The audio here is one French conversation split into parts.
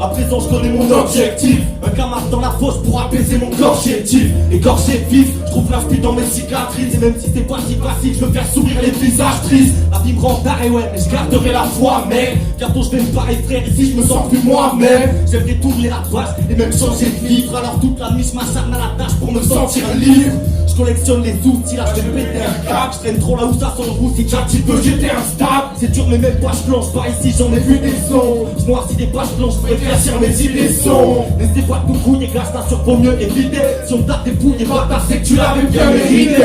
À présent je connais mon objectif. Un camarade dans la fosse pour apaiser mon corps chétif. Écorché vif, je trouve l'inspi dans mes cicatrices. Et même si c'est pas si facile, je veux faire sourire les visages tristes. La vie me rend d'arrêt, ouais, mais je garderai la foi, mec. Bientôt je vais me barrer frère, ici je me sens plus moi-même. J'aimerais tourner la page et même changer de livre. Alors toute la nuit je m'acharne à la tâche pour me sentir libre. Je collectionne les outils, là je vais péter un câble. Je traîne trop là où ça sent le roux, si un petit peu j'étais instable. C'est dur mais même pages blanches, par ici j'en ai vu des sons. Je noircis des pages blanches pour éclaircir mes idées sont. N'hésitez pas de nous couiller, glace ta sur pour mieux éviter. Si on tape des pouilles et bâtard, c'est que tu l'avais bien mérité.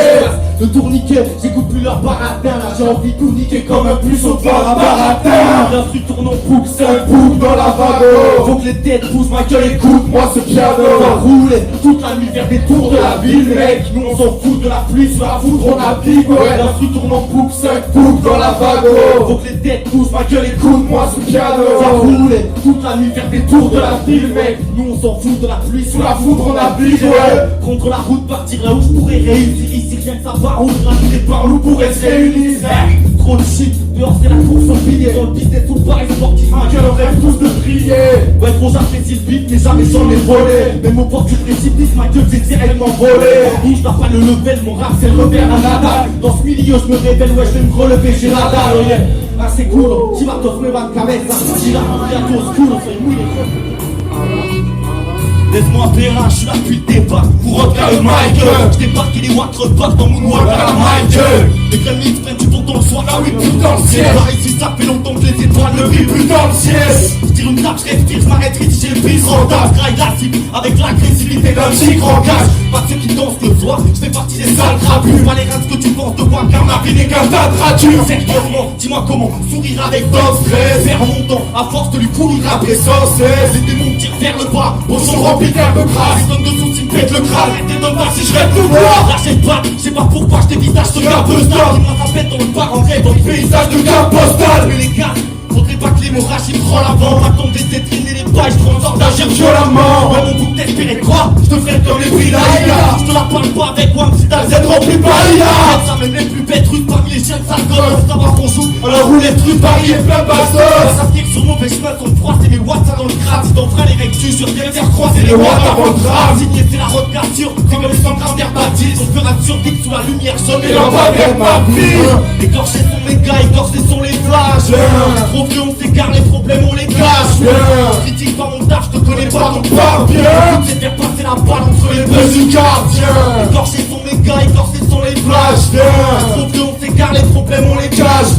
Le tourniquet, j'écoute plus leur baratin. Là j'ai envie de tout niquer comme un puceau devant un baratin. L'instru tourne en boucle, c'est un boucle dans la vague. Faut que les têtes bougent, ma gueule écoute, moi ce piano. On va rouler toute la nuit vers des tours de la ville, mec. Nous on s'en fout de la pluie, sur la foudre on navigue. Ouais, l'instru tourne en boucle, 5 boucles dans la vague. Faut que les têtes bougent, ma gueule écoute, moi ce piano. On va rouler toute la nuit vers des tours de la ville, mec. Nous on s'en fout de la pluie, sous la foudre on navigue. Ouais, prendre la route, partir là où je pourrais réussir. Ici rien que ça part, on la par nous pourrait se réunir. Trop de shit, dehors c'est la course au billet. Dans le business tout pareil sportif, ma gueule on rêve tous de prier. Ouais gros j'apprécie le beat mais jamais j'en ai volé. Même au port du précipice, ma gueule j'ai direct m'envoler. Je n'ai pas le level, mon rap c'est le revers à Nadal. Dans ce milieu je me révèle, ouais je vais me relever, j'ai la dalle, oh yeah. Ah c'est cool, tu vas t'offrir ma cabeza. Si la bientôt au school, on fait mouiller. Laisse-moi terrain, je suis là depuis le départ. Pour refaire le mic, je débarque et les waterbucks dans mon walk à la Michael. Les gremlins prennent du bon dans le soir, ah oui, plus dans le ciel. Par ici, ça fait longtemps que les étoiles ne brillent plus dans le ciel. Je tire une trappe, je respire, je m'arrête vite, j'ai le pisse rentable. Graille la cible avec l'agressivité d'un chic rangage. Pas de ceux qui dansent le soir, je fais partie des sales crapus. Pas les reins ce que tu penses de moi, car ma vie n'est qu'un tas de ratures. Sérieusement, dis-moi comment sourire avec d'autres stress. Faire mon temps, à force de lui courir après sans cesse. Les démons tirent vers le bas, au son rempli d'un peu crasse. Les tonnes de soucis me pètent le crâne. Arrêtez de me si je rêve de voir. Lâchez pas, je sais pas pourquoi je dévisage ce gars peu star. Dis-moi ça pète dans le bar en rêve, dans le paysage de carte postale. Mais les gars, faudrait pas que l'hémorragie me prend l'avant. Maintenant des tétrines et les pailles, je transforme d'agir violemment. Ouais mon bouc t'espérais quoi? Je te ferai comme les Vilaïa. Je te la parle pas avec moi, si t'as le Z rempli Paria. Ça même les plus bêtes russes parmi les chiens de sale gosse. Savoir qu'on joue, alors où les trucs Paris est plein bastos. Ça tire sur mauvais chemin, son froid c'est mes watts ça dans le crâne. Si ton frère les rectus, je viens faire croiser les watts avant le drame. Signé c'est la route capture, c'est comme les sangs d'air baptiste. On fera de survie sous la lumière jaune et lampadaire ma vie. Écorchés sont mes gars, écorchés sont les flashs. Trop vieux on s'égare, les problèmes on les cache. Critique pas mon taf, je te connais pas donc parle bien. C'est faire passer la balle entre les deux du gardien. Écorchés sont mes gars, écorchés sont les flashs. Trop vieux on s'égare, les problèmes on les cache.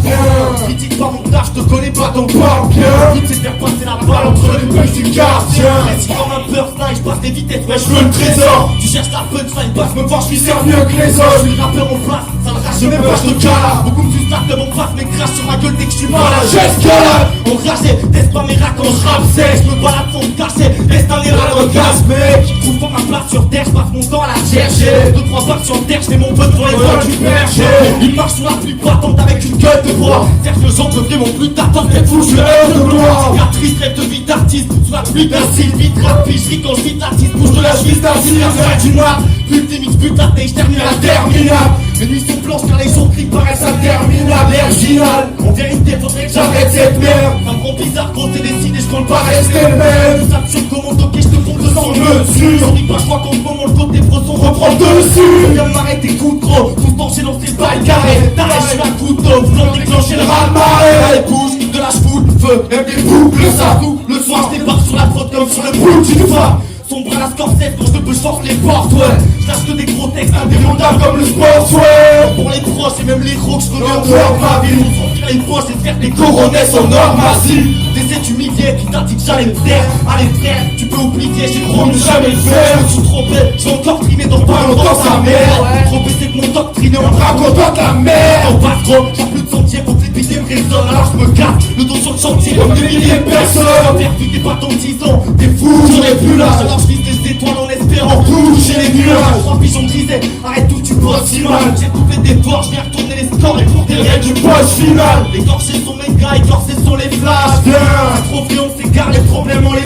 Critique pas mon taf, je te connais pas donc parle bien. C'est faire passer la balle entre les deux du gardien. Récit comme un burst-line, je passe des vitesses, ouais je veux le trésor. Tu cherches la punchline, passe me voir, je suis sérieux que les autres. Je suis rappeur en place, ça le rage, même pas je te cala. Beaucoup me suspectent de mon face, mais crache sur ma gueule dès que je suis pas là. J'escalade, on rachait, teste pas mes rats quand je rappe sec. Je me balade sans me cacher, laisse dans les rats de casse mec. Trouve pas ma place sur terre, je passe mon temps à la chercher. 2-3 balles sur terre, je fais mon peu devant les vols du perché. Il marche sur la pluie battante avec une gueule de bois. Certes le genre de vraiment plus t'attendre, mais fou, je suis de gloire. Cicatrice, rêve de vie d'artiste, sous la pluie d'un style vite rapide. Je ris quand je vide l'artiste, bouge de la cheville d'un style. Du noir, plus de limite, plus de la tête, je termine à la terminale. Mes nuits sont blanches car les jours gris paraissent interminables. Original, en vérité faudrait que j'arrête cette merde. Ça me rend bizarre quand t'es décidé, je compte pas rester le même. Tout ça me surprend comment toquer, je te fonds de sang, me tue. J'en dis pas, je crois qu'en ce moment le côté bresson reprend dessus. Je viens m'arrêter coup de gros, tout penché dans ces balles carrées. T'arrêtes, je suis à couteau, voulant déclencher le raz-de-marée. Allez bouge, de la ch'poule, feu, même des boucles, ça tout. Le soir je débarque sur la fraude comme sur le bout d'une femme. Sombre à la Scorsese, quand je te force les portes, ouais. Je lâche que des gros textes indémontables comme le sport, ouais. Pour les proches et même les gros que je connais en dehors de ma ville. On s'en tire une poche et faire des coronets en or massif. T'essaies d'humilier, qui t'a dit que j'allais me taire. Allez frère, tu peux oublier, j'ai promis de jamais le faire. Je suis trop bête, je vais encore trimer dans pas longtemps sa mère. Trop baissé de mon doctrine en me racontant de la merde. En passe trop, j'ai plus de sentier pour que les billets me résonnent. Alors je me casse, le dos sur le chantier comme des milliers de personnes. Perdu t'es pas ton 10 ans, t'es fou, j'en ai plus là. Alors je vise des étoiles en espérant toucher les nuages. Trois pigeons grisaient, arrête tout, tu bosses si mal. J'ai tout fait des ports, je viens retourner les scores et compter le règne du poche final. Les corchés sont mes gars, écorchés sont les flashs. Trop vieux, on s'égare, les problèmes on les